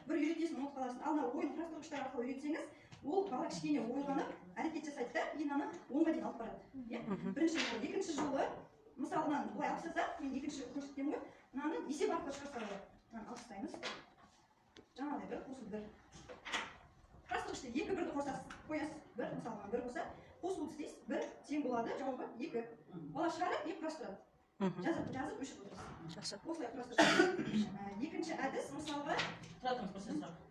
бір үйретесің, ұмытып қаласың. Ал мына ойын құрастырғыштар арқылы үйретсеңіз, ол бала кішкене ойланып, әрекет жасайды да, кейін аны 10-ға дейін алып барады. Бірінші жолы, екінші жолы, мысалы мынаны былай алып тастасақ, мен екінші көрсетемін ғой, мынаны есеп арқылы шығарса болады. Мынаны алып тастаймыз. Жаңағыдай бір қосу бір. Құрастырғышты екі бірді қоясыз, бір мысалға бір болса, қосылып істейсіз, бір тең болады, жауабы екі. Бала шығарып, екі құрастырады. Жазып өшіп отырсыз. Осылай құрастырасыз. Екінші әдіс мысалға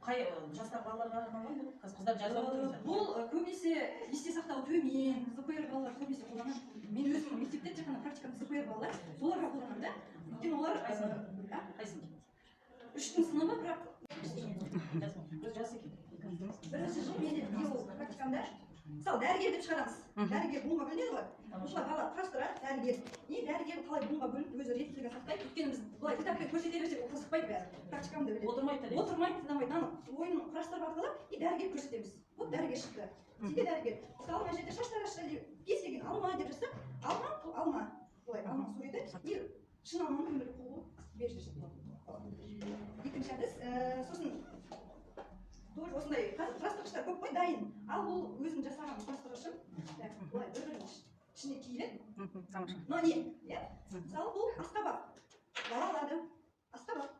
қай жастағы балаларға арналған бұл? Қыздар жазып отырмыз. Бұл көбінесе есте сақтауы төмен, ЗПР балалар көбінесе қолданады. Мен өзім мектепте тек қана практикамда ЗПР балалар соларға қолданамын да. Өйткені олар үштің сыныбы, бірақ бірінші жыл менде не ол практикамда мысалы дәрігер деп шығарамыз. Дәрігер буынға бөлінеді ғой. Осылай бала құрастырады, дәрігер. Дәрігер қалай буынға бөлініп өзі реттілігін сақтайды. Өйткені біз былай кітаппен көрсете берсек ол қызықпайды бәрі. Практикамда біледі. Отырмайды, тыңдамайды. Ойын құрастырып арқылы дәрігер көрсетеміз. Вот дәрігер шықты. Сенде дәрігер. Мысалы мына жерде шаштар ашты деп кез келген алма деп жазса, алма. Былай алма суреті. Шын алманың өмірлік қолы беріп жіберсек болады. Екінші әдіс, сосын тоже осындай құрастырғыштар көп қой, дайын. Ал бұл өзім жасаған құрастырғышым. Былай бір-бірінің ішіне киіледі. Но не, мысалы бұл асқабақ. Бала алады. Асқабақ.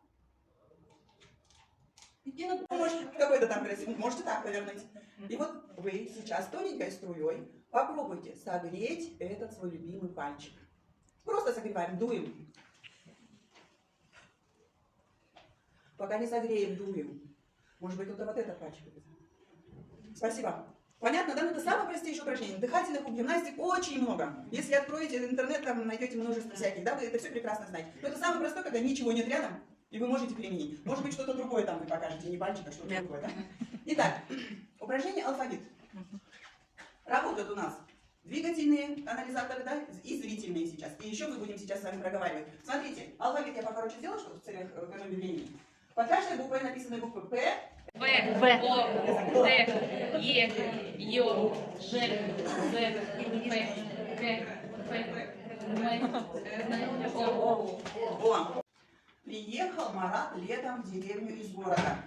Какой-то там красивый, можете так повернуть. И вот вы сейчас тоненькой струей попробуйте согреть этот свой любимый пальчик. Просто согреваем, дуем. Пока не согреем, дуем. Может быть, кто-то вот этот пальчик. Спасибо. Понятно, да? Ну, это самое простейшее упражнение. Дыхательных гимнастик очень много. Если откроете интернет, там найдете множество всяких, да, вы это все прекрасно знаете. Но это самое простое, когда ничего нет рядом, и вы можете применить. Может быть, что-то другое там вы покажете, не пальчик, а что-то другое, да? Итак, упражнение алфавит. Работают у нас двигательные анализаторы, да, и зрительные сейчас. И еще мы будем сейчас с вами проговаривать. Смотрите, алфавит я покороче сделала, чтобы в целях экономии времени. Под каждой буквой написаны буквы П, В, О, Д, Е, Ё, Ж, З, П, К, П, М, Н, О. Приехал Марат летом в деревню из города.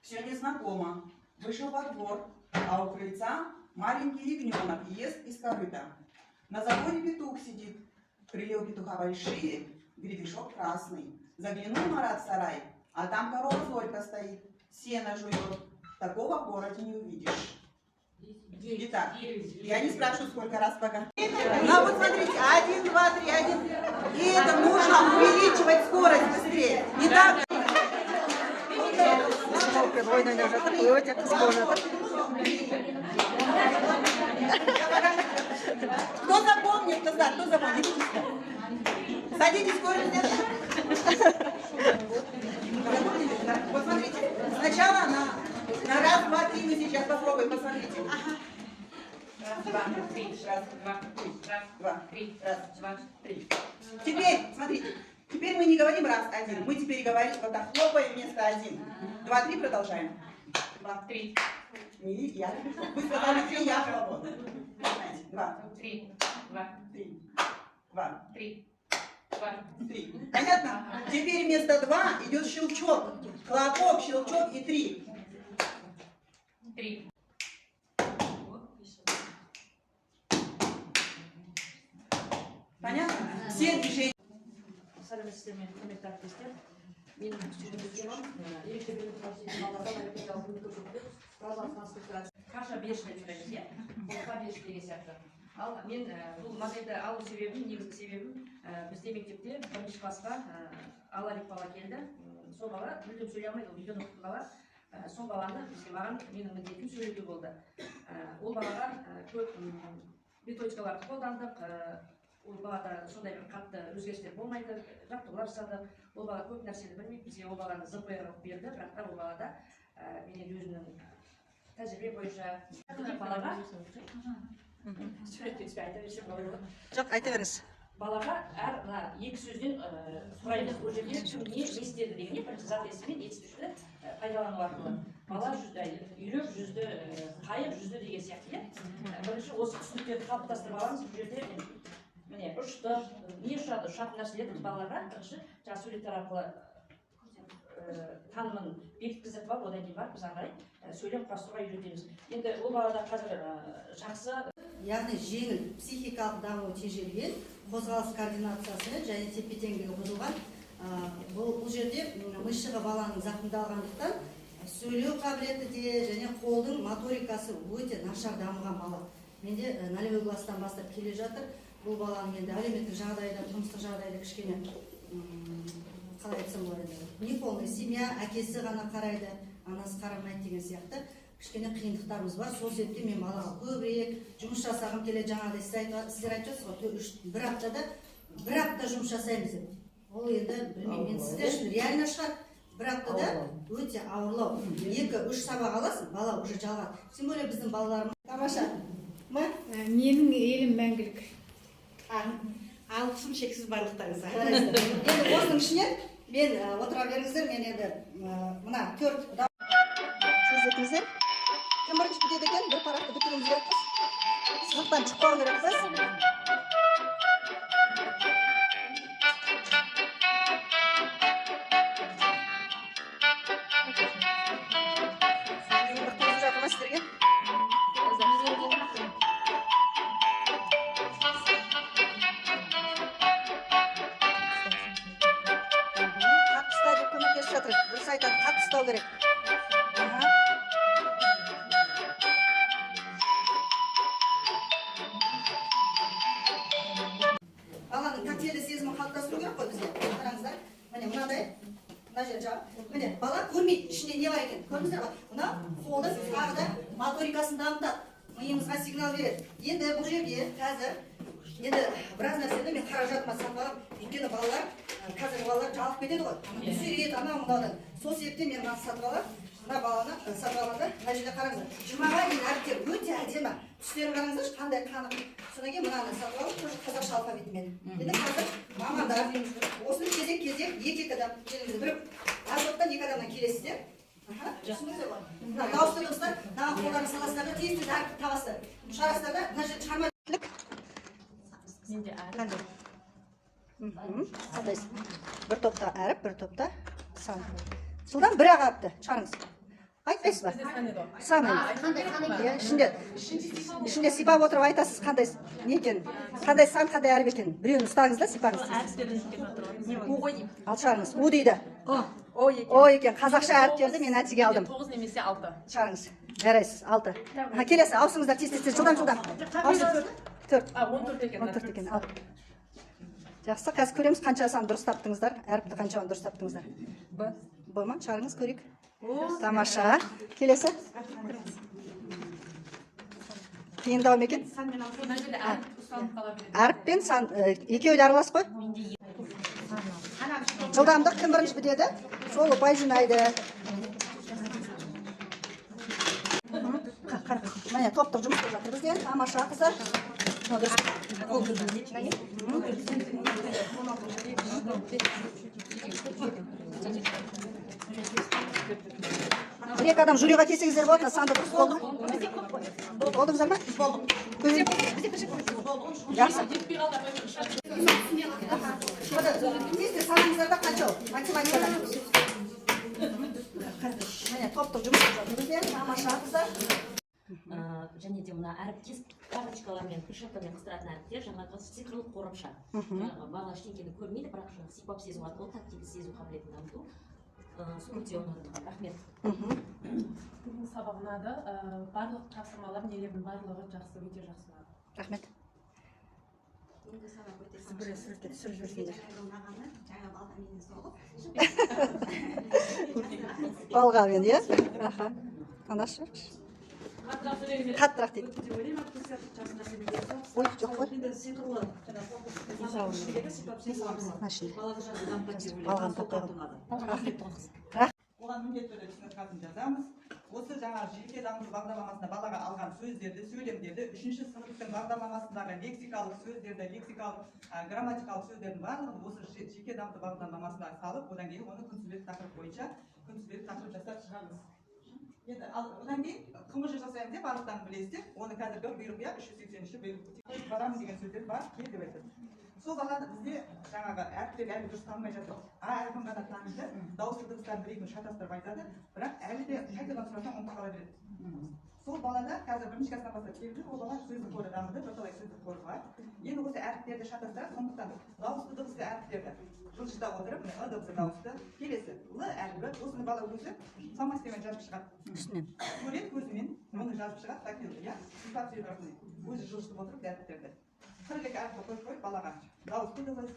Все незнакомо. Вышел во двор, а у крыльца маленький ягненок ест из корыта. На заборе петух сидит. Крылья у петуха большие, гребешок красный. Заглянул Марат в сарай, а там корова Зорька стоит, сено жует. Такого в городе не увидишь. Итак, я не спрашиваю, сколько раз пока. Ну вот смотрите, 1, 2, 3, 1. И это нужно увеличивать скорость быстрее. Не так? Кто запомнит, кто запомнит? Садитесь, скорость нет. Вот смотрите, сначала на раз, два, три мы сейчас попробуем, посмотрите. Раз, два, три, раз, два, три, раз, два, три, раз, два, три. Теперь, смотрите, теперь мы не говорим раз, один, мы теперь говорим вот так, хлопаем вместо 1. 2, 3, продолжаем. 2, 3. Не я. Вы сказали 3, я свободна. 2, 3, 2, 3, 2, 3, 2, 3. Понятно? Теперь вместо 2 идет щелчок. Хлопок, щелчок и 3. 3. Понятно? Все движения. Сәлеметсіздер, құрметті әріптестер. Менің жүргізушім, ерекше білім қаша беріш деп жүреміз, иә? Қолға беріш деген сияқты. Ал мен бұл модельді алу себебім, негізгі себебім, бізде мектепте бірінші классқа Аларик бала келді. Сол бала мүлдем сөйлей алмайды, ол видеоны оқитын бала. Сол баланы бізге менің міндетім сөйлету болды. Ол балаға көп методикаларды қолдандық. Ол балада сондай бір қатты өзгерістер болмайды, жаттығулар жасадық. Ол бала көп нәрсені білмейді, бізге ол баланы ЗПР берді, бірақ та ол балада менен өзінің тәжірибе бойынша балаға жоқ, айта беріңіз. Балаға әр екі сөзден сұраймыз. Ол жерде кім не естеді дегенде бірінші зат есіммен етістікті пайдалану арқылы. Бала үйрек жүзді, қайық жүзді деген сияқты. Бірінші осы түсініктерді қалыптастырып аламыз. Бұл жерде міне ұшты, не ұшады, ұшатын нәрселерді балаларға бірінші жаңа суреттер арқылы танымын бекіткізіп алып одан кейін барып біз ары қарай сөйлем құрастыруға үйретеміз. Енді ол балада қазір жақсы, яғни жеңіл психикалық дамуы тежелген, қозғалыс координациясы және тепе-теңдігі бұзылған. Бұл жерде мышығы баланың зақымдалғандықтан сөйлеу қабілеті де және қолдың моторикасы өте нашар дамыған бала. Менде нолевой класстан бастап келе жатыр. Бұл баланың енді әлеуметтік жағдайда, тұрмыстық жағдайда кішкене қалай айтсам болады, неполный семья, әкесі ғана қарайды, анасы қарамайды деген сияқты кішкене қиындықтарымыз бар. Сол себепте мен балаға көбірек жұмыс жасағым келеді. Жаңағыдай сіздер айтып жатсыз ғой, бір апта жұмыс жасаймыз деп. Ол енді білмеймін, мен сіздер үшін реально шығар. Бір аптада өте ауырлау. 2-3 сабақ аласың, бала уже жалғады. Тем более біздің балаларымыз тамаша. Менің елім мәңгілік. Алғысым шексіз барлықтарыңызға. Енді осының ішінен мен отыра беріңіздер, мен енді мына 4 сөз етіңіздер. Кім бірінші бітеді екен, бір парақты бітіруіміз керекпіз. Сыныптан шықпау керекпіз. Қатты ұстау керек. Баланың тактильді сезімін қалыптастыру керек қой бізге. Қараңыздар. Міне мынадай. Мына жер жағы. Міне бала көрмейді, ішінде не бар екен. Көрдіңіздер ғой? Мына қолдың тағы да моторикасын дамытады. Миымызға сигнал береді. Енді бұл жерге қазір біраз нәрсені мен қаражатыма сатып алам. Өйткені балалар, қазір балалар жалып кетеді ғой. Түсіреді, анау мынаудан. Сол себепте мен мынаны сатып алам. Мына баланы сатып алғанда, мына жерде қараңыздар. 20-ға дейін әріптер өте әдемі. Түстерін қараңыздаршы, қандай қанық. Содан кейін мынаны сатып алып, тоже қазақша алфавитімен. Енді қазір мамандар осыны кезек-кезек екі-екіден келіңіздер. Бір азоттан 2 адамнан келесіздер. Түсініңіздер ғой. Мына дауысты дыбыстар, мына қолдарын саласыздар да тез-тез әріп табасыздар. Шығарасыздар да, мына жерде шығармай. Менде әріп. Бір топта әріп, бір топта сан. Содан бір ағапты, шығарыңыз. Айтпайсыз ба? Санайды. Ішінде сипап отырып айтасыз қандай не екен, қандай сан, қандай әріп екен. Біреуін ұстаңыз да сипаңыз. Ал шығарыңыз. У дейді. О екен. Қазақша әріптерді мен әтіге алдым. 9 немесе 6. Шығарыңыз. Жарайсыз. 6. Келесі, ауысыңыздар тез-тез, жылдам. 14 екен. 14 екен. Ал. Жақсы, қазір көреміз қаншасын дұрыс таптыңыздар, әріпті қаншасын дұрыс таптыңыздар. Б ма? Шығарыңыз, көрейік. Тамаша. Келесі. Қиындау ма екен? Әріп пен сан екеуі де аралас қой. Жылдамдық кім бірінші бітеді? Сол ұпай жинайды. Міне топтық жұмыс болып жатыр бізден. Тамаша қыздар. Бір-екі адам жюриға келсеңіздер болады, санды дұрыс болды. Болдыңыздар ма? Болдық. Жақсы. Тезде санаңыздар да қанша ол? Математикада. Міне топтық жұмыс болып жатыр бізден. Тамаша қыздар. Және де мына әріптес карточкалармен күршаттармен қыстыратын әріптер жаңағы цифрлық қорапша. Бала ештеңені көрмейді, бірақ жаңағы сипап сезу арқылы тактильді сезу қабілетін дамыту өте ұнады. Рахмет. Бүгін сабақ ұнады. Барлық тапсырмалар, нелердің барлығы жақсы, өте жақсы ұнады. Рахмет. Балғамен, иә? Анашы. Қаттырақ дейді. Ой, жоқ қой. Алған тапқағым. Оған міндетті түрде түсініктемесін жазамыз. Осы жаңағы жеке дамыту бағдарламасында балаға алған сөздерді, сөйлемдерді, 3-ші сыныптың бағдарламасындағы лексикалық сөздерді, лексикалық, грамматикалық сөздердің барлығын осы жеке дамыту бағдарламасына салып, одан кейін оны күнтізбелік тақырып бойынша күнтізбелік тақырып жасап шығамыз. Енді одан кейін қымыз жасаймыз деп барлықтан білесіздер. Оны қазіргі бұйрық 383-ші бұйрық барамыз деген сөздер бар, кел деп айтады. Сол баланы бізде жаңағы әріптер әлі дұрыс танымай жатыр. А әркім ғана таниды, дауысты дыбыстарын бір екеуін шатастырып айтады, бірақ әлі де қайтадан сұрасаң ұмытып қала береді. Сол балада қазір бірінші класстан бастап келді, ол бала сөздік қоры дамыды, бірталай сөздік қоры бар. Енді осы әріптерді шатастырады, сондықтан дауысты дыбысты әріптерді жылжыта отырып, міне ы дыбысы дауысты, келесі л әріпі, осыны бала өзі самостийно жазып шығады. Көреді көзімен, оны жазып шығады, так еді, иә? Сипат сөйлейтін өзі жылжытып отырып әріптерді. 42 әріпті қойып қойып балаға дауысты дыбыс,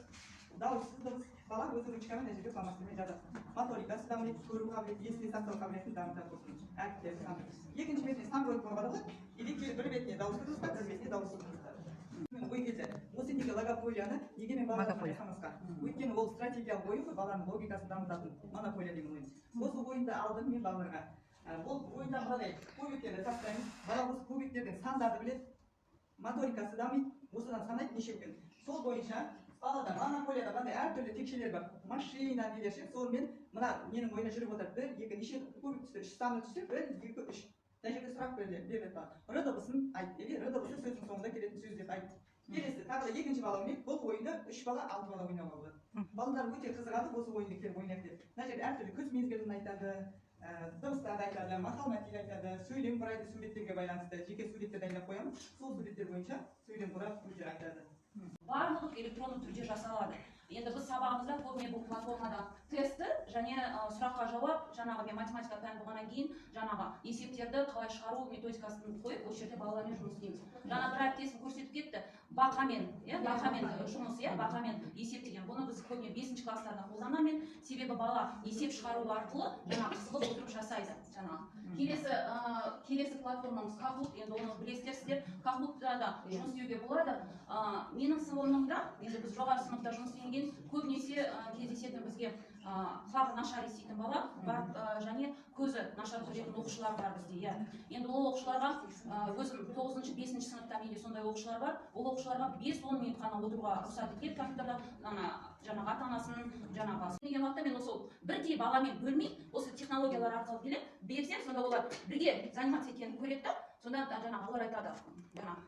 дауыссыз дыбыс, бала өзі ручкамен мына жерге самостийно жазады. Моторикасы дамиды, көру қабілеті, есте сақтау қабілетін дамытады болсын. Әріптерді дамытады. Екінші бетіне сан қойып қойғаны ғой, или бір бетіне дауысты дыбыстар, бір бетіне дауыссыз дыбыстар. Ой келді, осы неге логополияны неге мен балаға байқамасқа? Өйткені ол стратегиялық ойын ғой, баланың логикасын дамытатын монополия деген ойын. Осы ойынды алдым мен балаларға. Ол ойында мынадай кубиктерді тастаймыз. Бала осы кубиктердің сандарды біледі, моторикасы дамиды, осыдан санайды неше күн. Сол бойынша балада монополияда қандай әртүрлі текшелер бар. Машина нелерше, сонымен мына менің ойына жүріп отыр. Бір, екі, неше кубик түсті, үш саны түсті, бір, екі, үш. Мына жерде сұрақ беріледі. Р дыбысын айт, или Р дыбысы сөздің соңында келетін сөз деп айт. Келесі, тағы да екінші бала ойнайды. Бұл ойынды 3 бала, 6 бала ойнауға болады. Балалар өте қызығады осы ойынды келіп ойнап деп. Мына жерде әртүрлі күз мезгілін айтады, дыбыстарды айтады, мақал-мәтел айтады, сөйлем құрайды суреттерге байланысты. Жеке суреттер дайындап қоямыз. Сол суреттер бойынша сөйлем құрап өздері айтады. Барлығы электронды түрде жасалады. Енді біз сабағымызда көбіне бұл платформада тесті және сұраққа жауап, жаңағы мен математика пән болғаннан кейін жаңағы есептерді қалай шығару методикасын қойып, осы жерде балалармен жұмыс істейміз. Жаңа бір әріптесім көрсетіп кетті, бақамен жұмыс, бақамен есептеген. Бұны біз көбіне 5-ші класстарда қолданамын, себебі бала есеп шығару арқылы жаңағы қызығып отырып жасайды. Келесі платформамыз Kahoot, енді оны білесіздер сіздер. Kahoot'та да жұмыс істеуге болады. Менің сыныбымда, енді біз жоғары сыныпта жұмыс істеген көбінесе кездесетін бізге құлағы нашар еститін бала бар және көзі нашар көретін оқушылар бар бізде. Енді ол оқушыларға өзім 9-5 сыныпта менде сондай оқушылар бар. Ол оқушыларға 5-10 минут қана отыруға рұқсат етеді компьютерда. Жаңағы ата-анасының жаңағы деген уақытта мен осы бірдей баламен бөлмей, осы технологиялар арқылы келіп берсем, сонда олар бірге заниматься еткенін көреді да, сонда жаңағы олар айтады,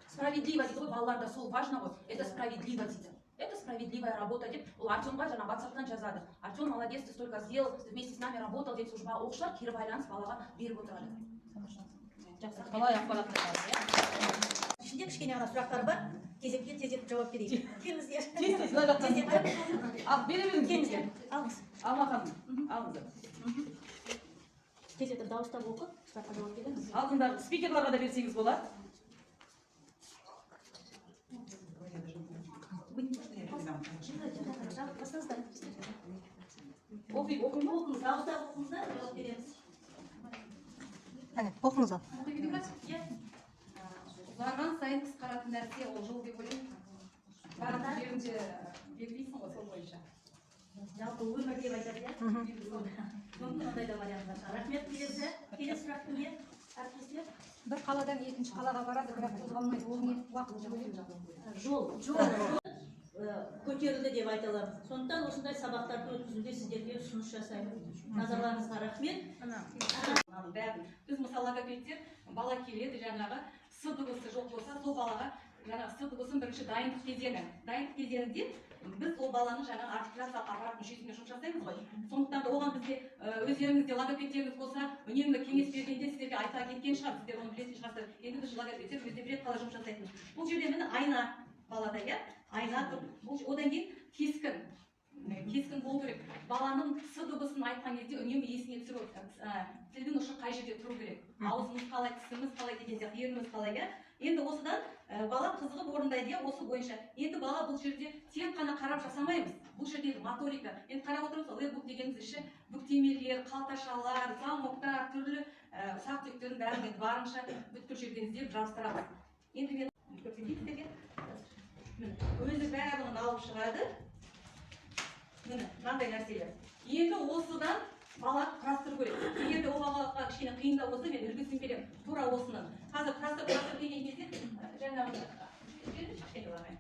справедливо дейді ғой, балаларда сол важно ғой, это справедливо дейді. Это справедливая работа деп, ол Артемға жаңа WhatsApp-тан жазады. Артем, молодец, ты столько сделал, ты вместе с нами работал деп, сол оқушылар кері байланыс балаға беріп отырады. Жақсы, қалай ақпарат береді? Ішінде кішкене ғана сұрақтар бар, кезекпен тездетіп жауап берейін. Келіңіздер. Бере беріңіз. Келіңіздер. Алыңыз. Алма ханым, алыңыздар. Тездетіп дауыстап оқып, сұраққа жауап беріңіз. Алдында спикерларға да берсеңіз болады. Оқыңыз, дауыстап оқыңыздар, жауап береміз. Оқыңыз ал. Барған сайын қысқаратын нәрсе ол жол деп ойлаймын. Барған жерінде белгілейсің ғой сол бойынша. Жалпы өмір деп айтады, мүмкін ондай да вариант бар. Рахмет, келесі сұрақ кімге? Әріптестер? Бір қаладан екінші қалаға барады, бірақ қозғалмайды, ол не уақыт жол көтерілді деп айта аламыз. Сондықтан осындай сабақтарды өткізуде сіздерге ұсыныс жасаймын. Назарларыңызға рахмет. Біз мысалы логопедтер бала келеді жаңағы с дыбысы жоқ болса, сол балаға жаңағы с дыбысын бірінші дайындық кезеңі. Дайындық кезеңінде біз ол баланы жаңағы артикуляциялық аппарат мүшесіне жұмыс жасаймыз ғой. Сондықтан да оған бізде өздеріңізде логопедтеріңіз болса, үнемі кеңес бергенде сіздерге айта кеткен шығар, сіздер оны білетін шығарсыздар. Енді біз логопедтер өзде біледі қалай жұмыс жасайтынын. Бұл жерде міне айна балада, айна тұр. Одан кейін кескін болу керек. Баланың с дыбысын айтқан кезде үнемі есіне түсіру, тілдің ұшы қай жерде тұру керек. Аузымыз қалай, тісіміз қалай деген сияқты, ерніміз қалай. Енді осыдан бала қызығып орындайды, осы бойынша. Енді бала бұл жерде тек қана қарап жасамаймыз. Бұл жерде моторика. Енді қарап отырмыз, лейбук дегеніміз іші бүктемелер, қалташалар, замоктар, түрлі ұсақ түйектердің бәрін барынша бүткіл жерден іздеп жабыстырамыз. Енді мен өзі бәрін алып шығады. Міне, мынандай нәрселер. Енді осыдан бала құрастыру керек. Егер де ол балаға кішкене қиындау болса, мен үлгісін беремін. Тура осыны. Қазір құрастырып деген кезде жаңағы кішкене барайын.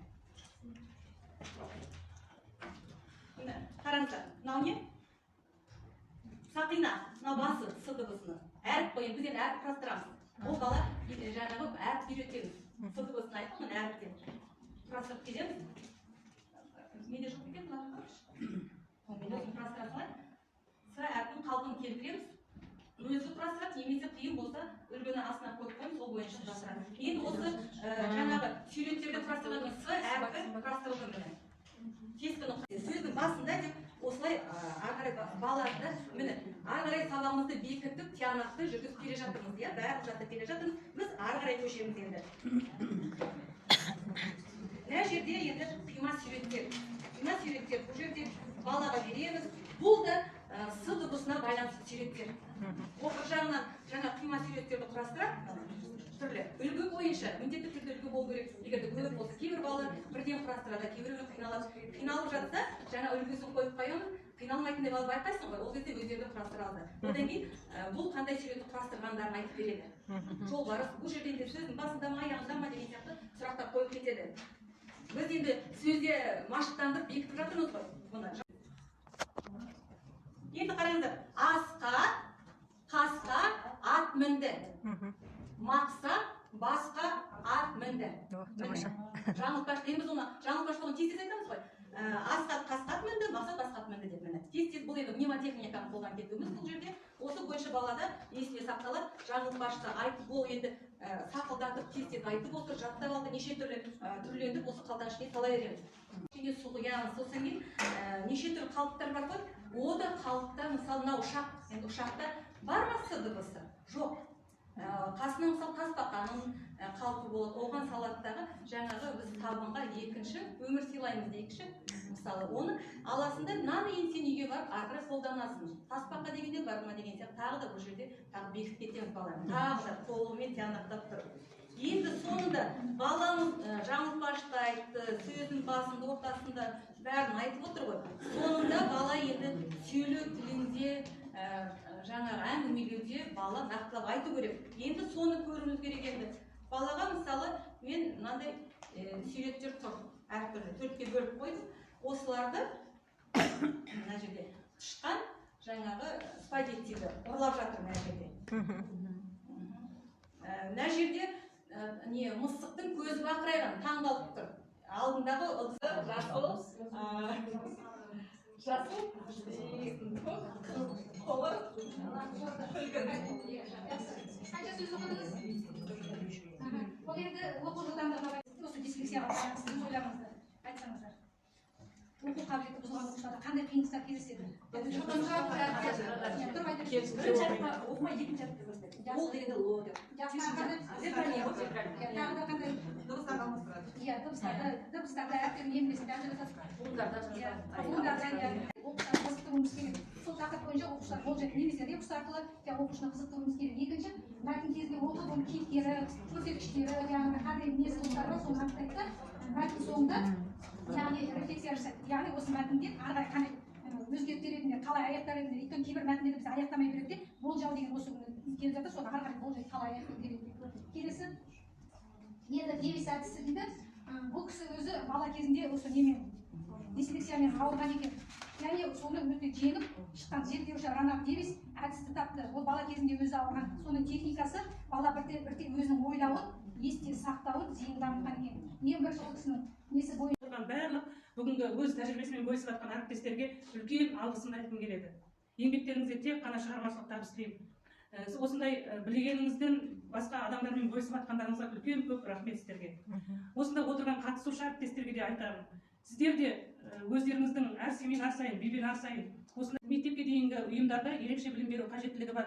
Міне, қараңыздар. Мынау не? Сақина. Мынау басы с дыбысының. Әріп қойын, біз енді әріп құрастырамыз. Ол бала жаңағы әріп үйретеміз. С дыбысын айтып, оны әріптен құрастырып келеміз. Менде жоқ екен, мына менде құрастыра салайын. С қиын болса үлгіні астына қойып қойып сол бойынша құрастырады. Енді осы жаңағы суреттерді құрастырған әрбір құрастырылды міне. Кескіні сөздің басында деп осылай ары қарай балады. Міне ары қарай сабағымызды бекітіп, тиянақты жүргізіп келе жатырмыз, иә, бәрі жаттап келе жатырмыз. Біз ары қарай көшеміз енді. Мына жерде енді қима суреттер. Қима суреттер бұл жерде балаға береміз. Бұл да с дыбысына байланысты суреттер. Оқыр жағынан жаңа қима суреттерді құрастырып, түрлі үлгі бойынша міндетті түрде үлгі болу керек. Егер де көп болса, кейбір балалар бірден құрастырады, кейбіреулер қиналады. Қиналып жатса, жаңа үлгісін қойып қоямыз. Қиналмайтындай баланы байқайсың ғой, ол кезде өздері құрастыра алды. Одан кейін бұл қандай суретті құрастырғандарын айтып береді. Жолбарыс, бұл жерде де сөздің басында ма, аяғында ма деген сияқты сұрақтар қойып кетеді. Біз енді сөзде машықтандырып бекітіп жатырмыз ғой. Енді қараңыздар, асқа, қасқа, ат мінді. Мақса, басқа, ат мінді. Жаңылтпаш, енді біз оны жаңылтпаштығын тез айтамыз ғой. Асқа, қасқа ат мінді, мақса, басқа ат мінді деп міне. Тез бұл енді мнемотехниканы қолдан кетуіміз бұл жерде. Осы бойынша балада есіне сақталады. Жаңылтпашты айтып бол енді сақылдатып, тез айтып отыр, жаттап алды, неше түрлі түрлендіп осы қалтаның ішіне сала береміз. Және сұлғиян, сосын кейін неше түрлі қалыптар бар ғой. О да қалыптар, мысалы, мынау ұшақ, енді ұшақта бар ма с дыбысы? Жоқ. Қасына мысалы тасбақаның қалпы болады. Оған салаттағы жаңағы біз табынға екінші өмір сыйлаймыз дейікші. Мысалы, оны аласында мынаны сен үйге барып ары қарай қолданасың. Тасбақа дегенде бар ма деген сияқты тағы да бұл жерде тағы бекітіп кетеміз баланы. Тағы да қолымен тиянақтап тұр. Енді соңында баламыз жаңылтпашты айтты, сөздің басында, ортасында бәрін айтып отыр ғой. Соңында бала енді сөйлеу тілінде, жаңағы әңгімелеуде бала нақтылап айту керек. Енді соны көруіміз керек енді. Балаға мысалы мен мынандай суреттер тұр. Әртүрлі төртке бөліп қойдым. Осыларды мына жерде тышқан жаңағы спагеттиді ұрлап жатыр мына жерде. Мына жерде мысықтың көзі бақырайған, таңғалып тұр. Алдындағы ыдысы жасыл, қолы қанша сөз оқыдыңыз? Ол енді оқу жылдамдығына осы дислексияға сіздің ойларыңызды айтсаңыздар. Оқу қабілеті бұзылған оқушыларда қандай қиындықтар кездеседі? Оқымай екінші әріпті көрсетеді. Ол дегенде ло деп. Тағы да қандай дыбыстарды алмастырады. Иә, дыбыстарды әріптерін емлесін оқушылар қызықтыруымыз керек. Сол тақырып бойынша оқушылар қолжетімді немесе ребус арқылы оқушыны қызықтыруымыз керек. Екінші, мәтін кезінде оқып оның кейіпкері, көрсеткіштері, яғни қандай мінез құлықтары соны анықтайды да, мәтін соңында яғни рефлексия жасайды. Яғни осы мәтінде ары қарай қандай өзгерістер ретінде қалай аяқтар ретінде, өйткені кейбір мәтіндерді біз аяқтамай береді де, болжау деген осы күні келіп жатыр, соны ары қарай болжайды қалай аяқтау керек. Келесі енді Дэвис әдісі дейді. Бұл кісі өзі бала кезінде осы немен дислексиямен ауырған екен. Яғни соны өте жеңіп шыққан зерттеуші Рональд Дэвис әдісті тапты. Ол бала кезінде өзі ауырған. Соның техникасы бала бірте өзінің ойлауын, есте сақтауын, зейін дамытқан екен. Ең бірінші ол кісінің несі бойынша барлық бүгінгі өз тәжірибесімен бөлісіп жатқан әріптестерге үлкен алғысымды айтқым келеді. Еңбектеріңізге тек қана шығармашылық табыс тілеймін. Осындай білгеніңізден басқа адамдармен бөлісіп жатқандарыңызға үлкен көп рахмет сіздерге. Осында отырған қатысушы әріптестерге де айтамын. Сіздер де өздеріңіздің әр семинар сайын, вебинар сайын, осындай мектепке дейінгі ұйымдарда ерекше білім беру қажеттілігі бар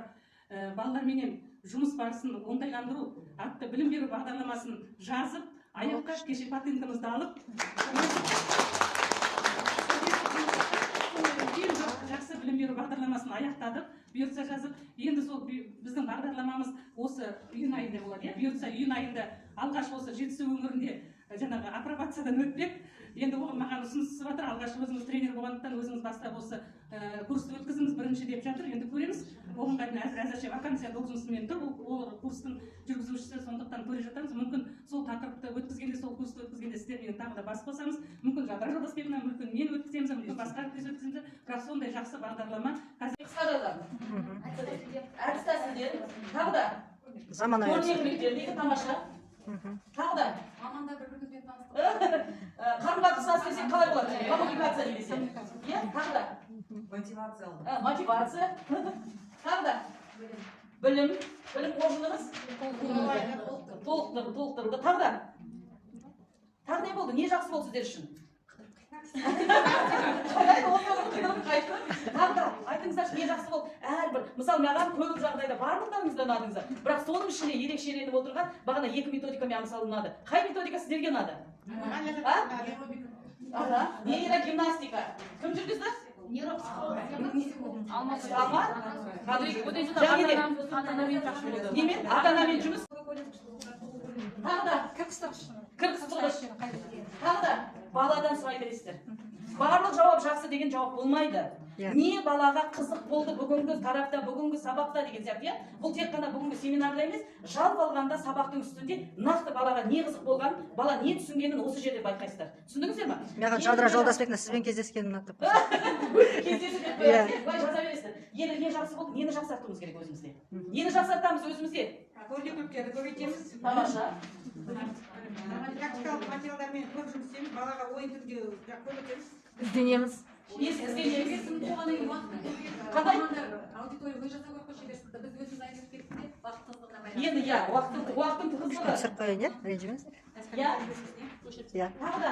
балаларменен жұмыс барысын оңтайландыру атты білім беру бағдарламасын жазып, аяққа кеше патентімізді алып, жақсы білім беру бағдарламасын аяқтадық, бұйыртса жазып, енді сол біздің бағдарламамыз осы июнь айында болады, бұйыртса июнь айында алғаш осы Жетісу өңірінде жаңағы апробациядан өтпек. Енді оған маған ұсыныс түсіп жатыр, алғаш өзіңіз тренер болғандықтан өзіңіз бастап осы курсты өткізіңіз бірінші деп жатыр. Енді көреміз. Оған әзірше вакансия должностьмен тұр. Ол курстың жүргізушісі, сондықтан көре жатамыз. Мүмкін сол тақырыпты өткізгенде, сол курсты өткізгенде сіздермен тағы да бас қосамыз. Мүмкін Жадыра Жолдасбекова, мүмкін мен өткіземіз, мүмкін басқа әріптес өткіземіз. Бірақ сондай жақсы бағдарлама қазір қысқа жазамын. Әдіс тәсілдер, тағы да Заманауи көрнекіліктер, тамаша. Тағы да мамандар бір-бірімен таныстырып қарым-қатынас әсіресе қалай болады? Коммуникация немесе. Иә, тағы да Мотивация. Мотивация. Тағы да білім қоржыныңыз толықтырылды. Тағы не болды? Не жақсы болды сіздер үшін? Айтыңыздаршы, не жақсы болды? Әрбір, мысалы, маған көп жағдайда барлықтарыңызды ұнадыңыздар. Бірақ соның ішінде ерекшеленіп отырған бағана 2 методика мен мысалы ұнады. Қай методика сіздерге ұнады? Нейрогимнастика. Кім жүргізді? Немен? Ата-анамен жұмыс. Тағы да кіргізтіргіш. Тағы да баладан сұрай бересіздер. Барлық жауап жақсы деген жауап болмайды. Не балаға қызық болды бүгінгі тарапта, бүгінгі сабақта деген сияқты. Бұл тек қана бүгінгі семинарда емес, жалпы алғанда сабақтың үстінде нақты балаға не қызық болған, бала не түсінгенін осы жерде байқайсыздар. Түсіндіңіздер ме? Маған Жадыра Жолдасбековна сізбен кездескенім ұнады. Кездесіп былай жаза бересіздер. Енді не жақсы болды, нені жақсартуымыз керек өзімізде. Нені жақсартамыз өзімізде? Көбіректерді көбейтеміз. Тамаша. Практикалық материалдармен көп жұмыс істейміз, балаға ойын түрде көбейтеміз. Ізденеміз. Қандай? Енді уақыттың тығыздығы. Сырт қояйын, ренжімеңіз. Тағы да